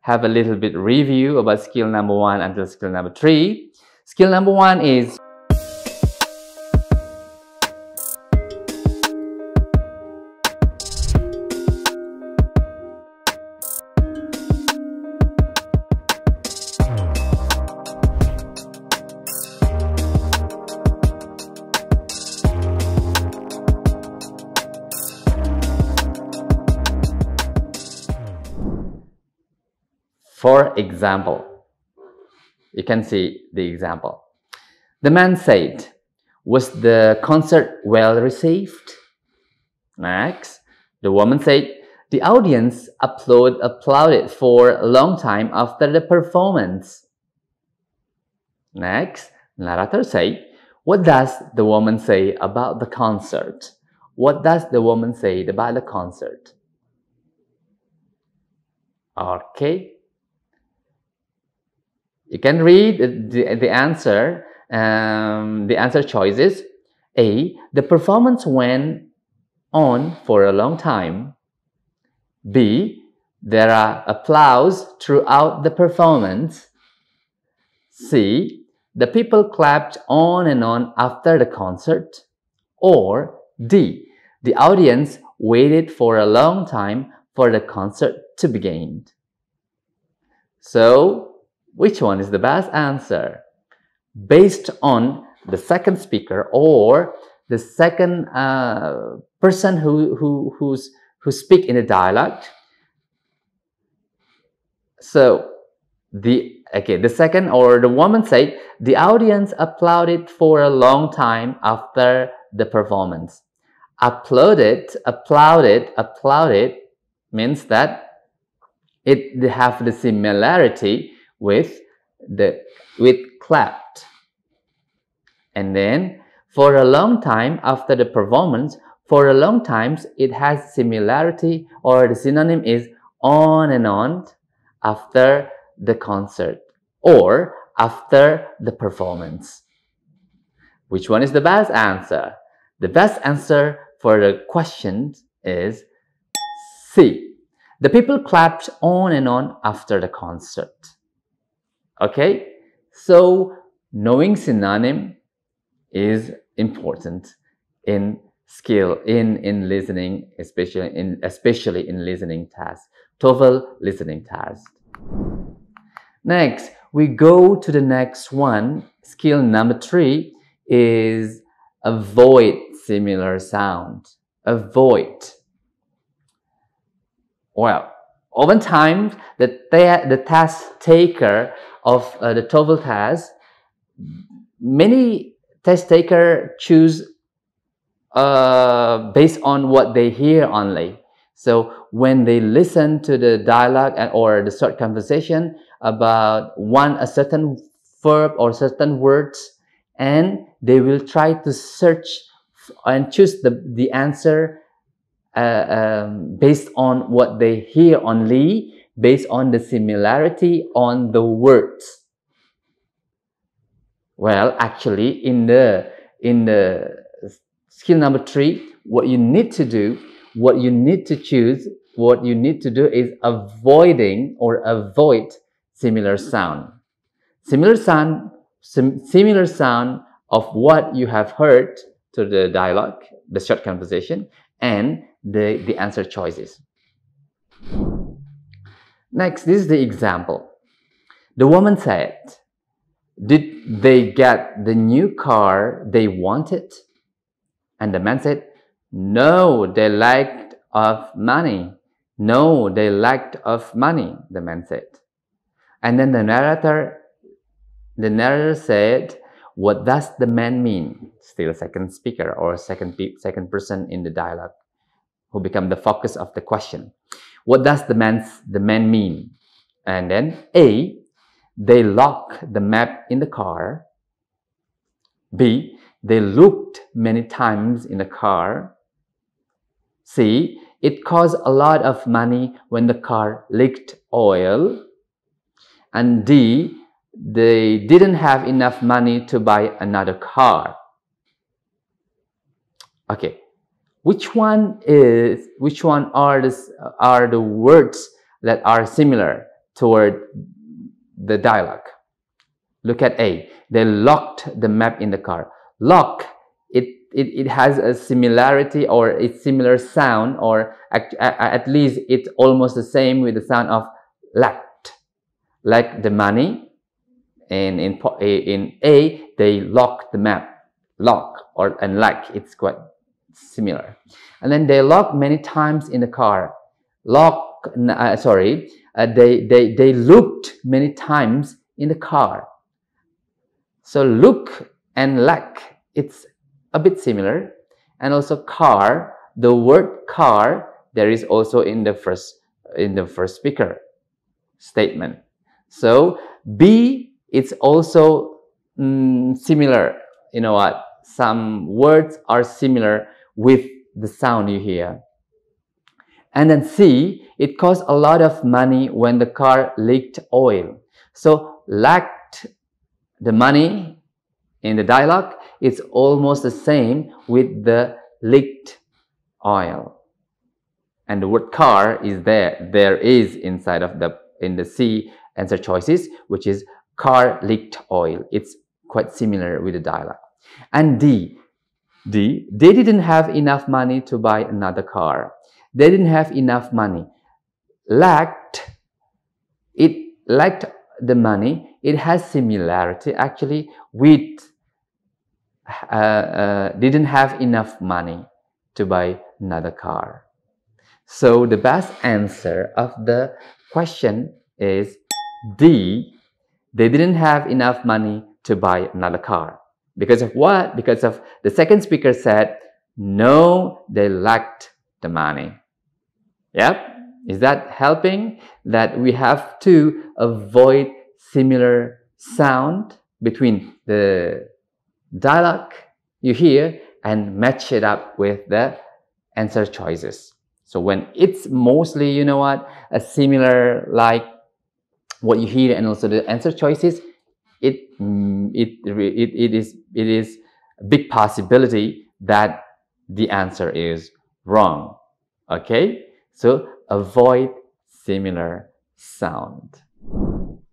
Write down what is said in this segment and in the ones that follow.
have a little bit review about skill number 1 until skill number 3. Skill number 1 is for example. You can see the example. The man said, "Was the concert well received?" Next, the woman said, "The audience applauded for a long time after the performance." Next, narrator said, "What does the woman say about the concert?" What does the woman say about the concert? Okay. You can read the answer choices. A. The performance went on for a long time. B. There are applause throughout the performance. C. The people clapped on and on after the concert. Or D. The audience waited for a long time for the concert to begin. So, which one is the best answer? Based on the second speaker or the second person who speak in a dialogue. So the second or the woman said the audience applauded for a long time after the performance. Applauded means that it have the similarity with clapped. And then for a long time after the performance, for a long time it has similarity, or the synonym is on and on after the concert or after the performance. Which one is the best answer? The best answer for the question is C. The people clapped on and on after the concert. Okay, so knowing synonym is important in skill in listening, especially in listening tasks, TOEFL listening task. Next, we go to the next one. Skill number 3 is avoid similar sound. Avoid. Well, oftentimes the task taker of the TOEFL test, many test taker choose based on what they hear only. So when they listen to the dialogue or the short conversation about a certain verb or certain words, and they will try to search and choose the answer based on what they hear only, based on the similarity on the words. Well, actually, in the skill number 3, what you need to do, what you need to choose, what you need to do is avoid similar sound. Similar sound of what you have heard to the dialogue, the short conversation, and the answer choices. Next, this is the example. The woman said, "Did they get the new car they wanted?" And the man said, "No, they lacked of money. No, they lacked of money," the man said. And then the narrator said, "What does the man mean?" Still second speaker or second person in the dialogue who become the focus of the question. What does the man mean? And then A, they locked the map in the car. B, they looked many times in the car. C, it cost a lot of money when the car leaked oil. And D, they didn't have enough money to buy another car. Okay, which one are the words that are similar toward the dialogue. Look at A. They locked the map in the car. Lock, it has a similarity, or it's similar sound, or at least it's almost the same with the sound of lacked. Like the money. And in A, they lock the map. Lock and lack, it's quite similar. And then they lock many times in the car. They looked many times in the car. So look and lack, it's a bit similar. And also car, the word car, there is also in the first speaker statement. So B, it's also similar. You know what? Some words are similar with the sound you hear. And then C, it costs a lot of money when the car leaked oil. So lacked the money in the dialogue, it's almost the same with the leaked oil. And the word car is there is inside of in the C answer choices, which is car leaked oil. It's quite similar with the dialogue. And D, they didn't have enough money to buy another car. They didn't have enough money. Lacked the money. It has similarity actually with didn't have enough money to buy another car. So the best answer of the question is D. They didn't have enough money to buy another car. Because of what? Because of the second speaker said, no, they lacked the money. Yep. Is that helping? That we have to avoid similar sound between the dialogue you hear and match it up with the answer choices. So when it's mostly, you know what, a similar like what you hear and also the answer choices, it is a big possibility that the answer is wrong. Okay, so avoid similar sound.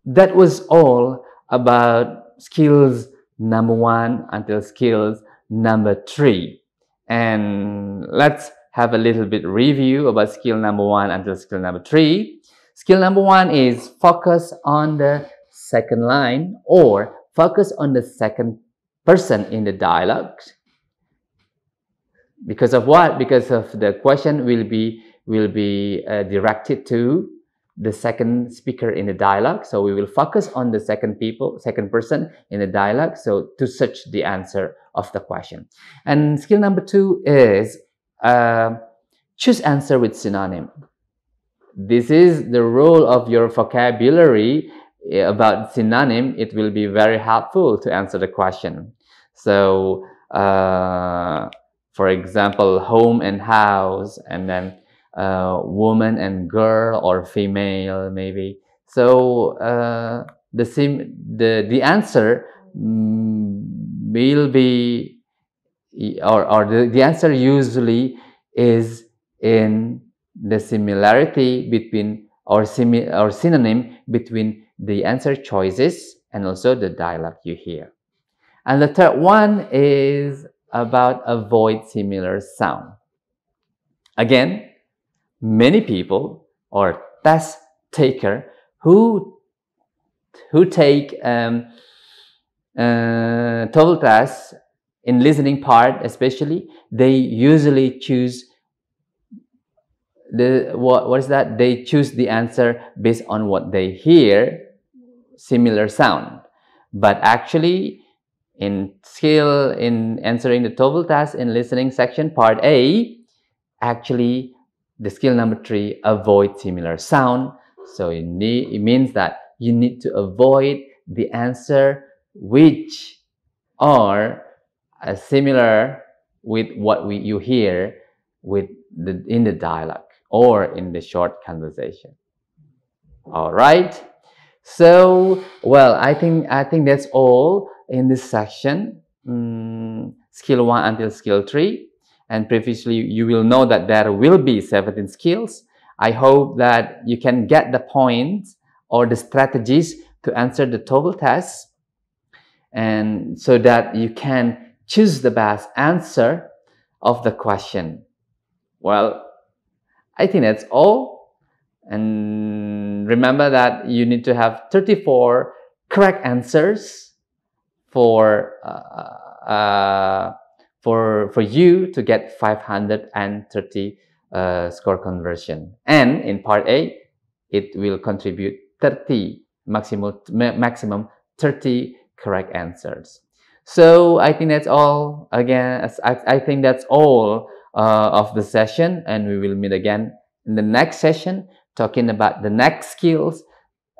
That was all about skills number 1 until skills number 3. And let's have a little bit review about skill number 1 until skill number 3. Skill number 1 is focus on the second line, or focus on the second person in the dialogue. Because of what? Because of the question will be directed to the second speaker in the dialogue. So we will focus on the second person in the dialogue, so to search the answer of the question. And skill number 2 is choose answer with synonym. This is the role of your vocabulary about synonym. It will be very helpful to answer the question. So for example, home and house, and then woman and girl, or female maybe. So the answer will be, or the answer usually is in the similarity between, or synonym between the answer choices and also the dialogue you hear. And the third one is about avoid similar sound. Again, many people or test taker who take TOEFL tests in listening part especially, they usually choose they choose the answer based on what they hear, similar sound. But actually, in answering the TOEFL test in listening section part A, actually the skill number 3, avoid similar sound. So it means that you need to avoid the answer which are similar with what you hear in the dialogue or in the short conversation. All right. So, well, I think that's all in this section, skill 1 until skill 3. And previously, you will know that there will be 17 skills. I hope that you can get the points or the strategies to answer the TOEFL test, and so that you can choose the best answer of the question. Well, I think that's all. And remember that you need to have 34 correct answers for you to get 530 score conversion. And in part A, it will contribute 30 maximum 30 correct answers. So I think that's all. Again, I think that's all of the session, and we will meet again in the next session, talking about the next skills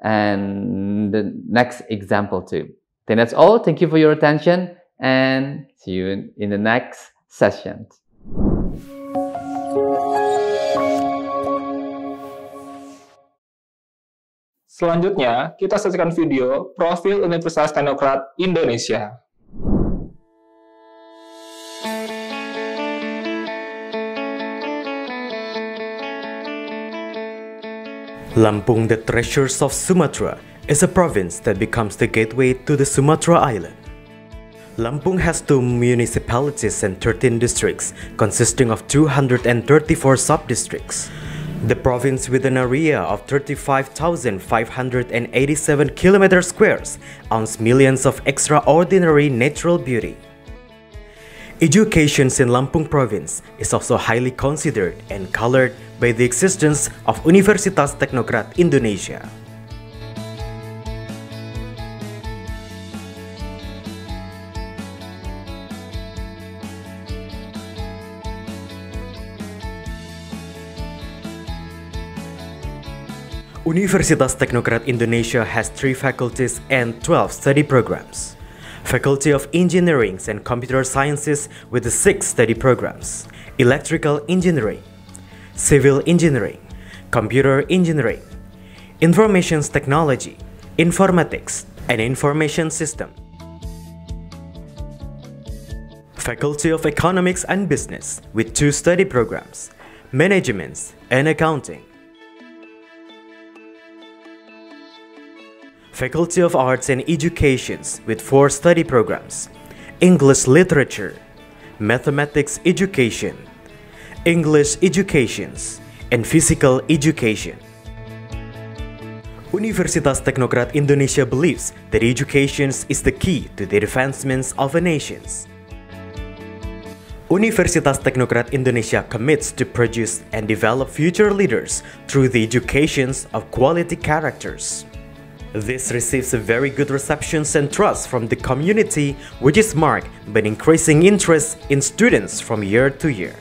and the next example too. I think that's all. Thank you for your attention, and see you in the next session. Selanjutnya, kita saksikan video profil Universitas Teknokrat Indonesia. Lampung, the treasures of Sumatra, is a province that becomes the gateway to the Sumatra Island. Lampung has 2 municipalities and 13 districts, consisting of 234 sub-districts. The province, with an area of 35,587 km squares, owns millions of extraordinary natural beauty. Education in Lampung province is also highly considered and colored by the existence of Universitas Teknokrat Indonesia. Universitas Teknokrat Indonesia has 3 faculties and 12 study programs. Faculty of Engineering and Computer Sciences with the 6 study programs: Electrical Engineering, Civil Engineering, Computer Engineering, Information Technology, Informatics, and Information System. Faculty of Economics and Business with 2 study programs: Management and Accounting. Faculty of Arts and Educations with 4 study programs: English Literature, Mathematics Education, English Educations, and Physical Education. Universitas Teknokrat Indonesia believes that education is the key to the advancements of a nation. Universitas Teknokrat Indonesia commits to produce and develop future leaders through the education of quality characters. This receives a very good reception and trust from the community, which is marked by an increasing interest in students from year to year.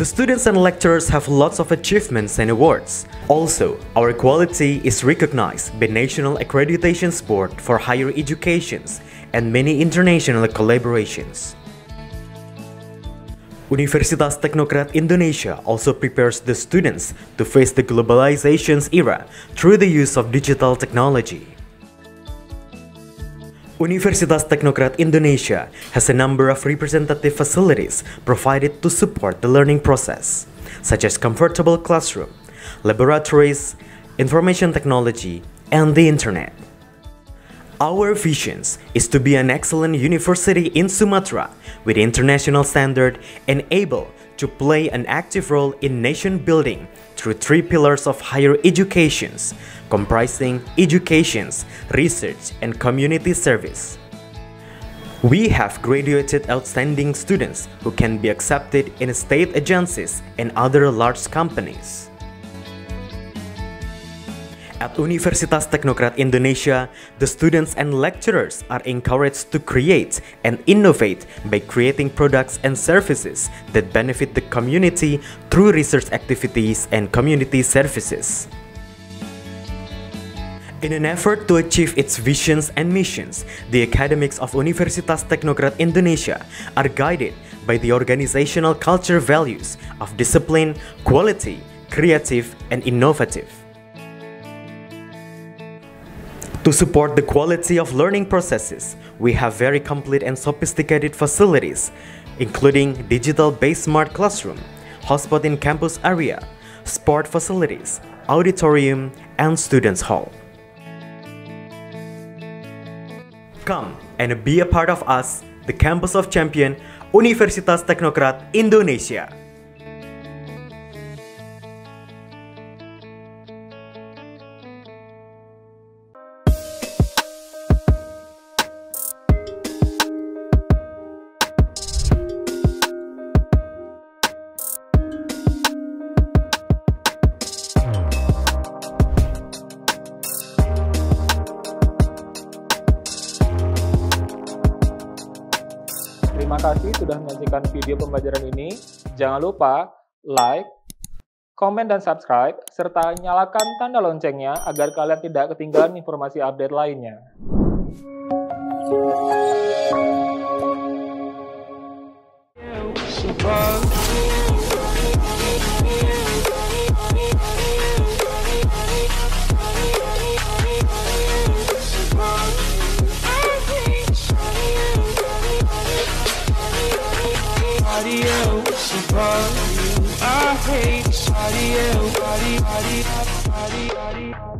The students and lecturers have lots of achievements and awards. Also, our quality is recognized by National Accreditation Board for Higher Education and many international collaborations. Universitas Teknokrat Indonesia also prepares the students to face the globalization era through the use of digital technology. Universitas Teknokrat Indonesia has a number of representative facilities provided to support the learning process, such as comfortable classroom, laboratories, information technology, and the internet. Our vision is to be an excellent university in Sumatra with international standard and able to play an active role in nation building through 3 pillars of higher education, comprising education, research, and community service. We have graduated outstanding students who can be accepted in state agencies and other large companies. At Universitas Teknokrat Indonesia, the students and lecturers are encouraged to create and innovate by creating products and services that benefit the community through research activities and community services. In an effort to achieve its visions and missions, the academics of Universitas Teknokrat Indonesia are guided by the organizational culture values of discipline, quality, creative, and innovative. To support the quality of learning processes, we have very complete and sophisticated facilities, including digital-based smart classroom, hotspot in campus area, sport facilities, auditorium, and students' hall. Come and be a part of us, the campus of champion, Universitas Teknokrat Indonesia. Terima kasih sudah menyaksikan video pembelajaran ini. Jangan lupa like, komen, dan subscribe, serta nyalakan tanda loncengnya agar kalian tidak ketinggalan informasi update lainnya. I hate body.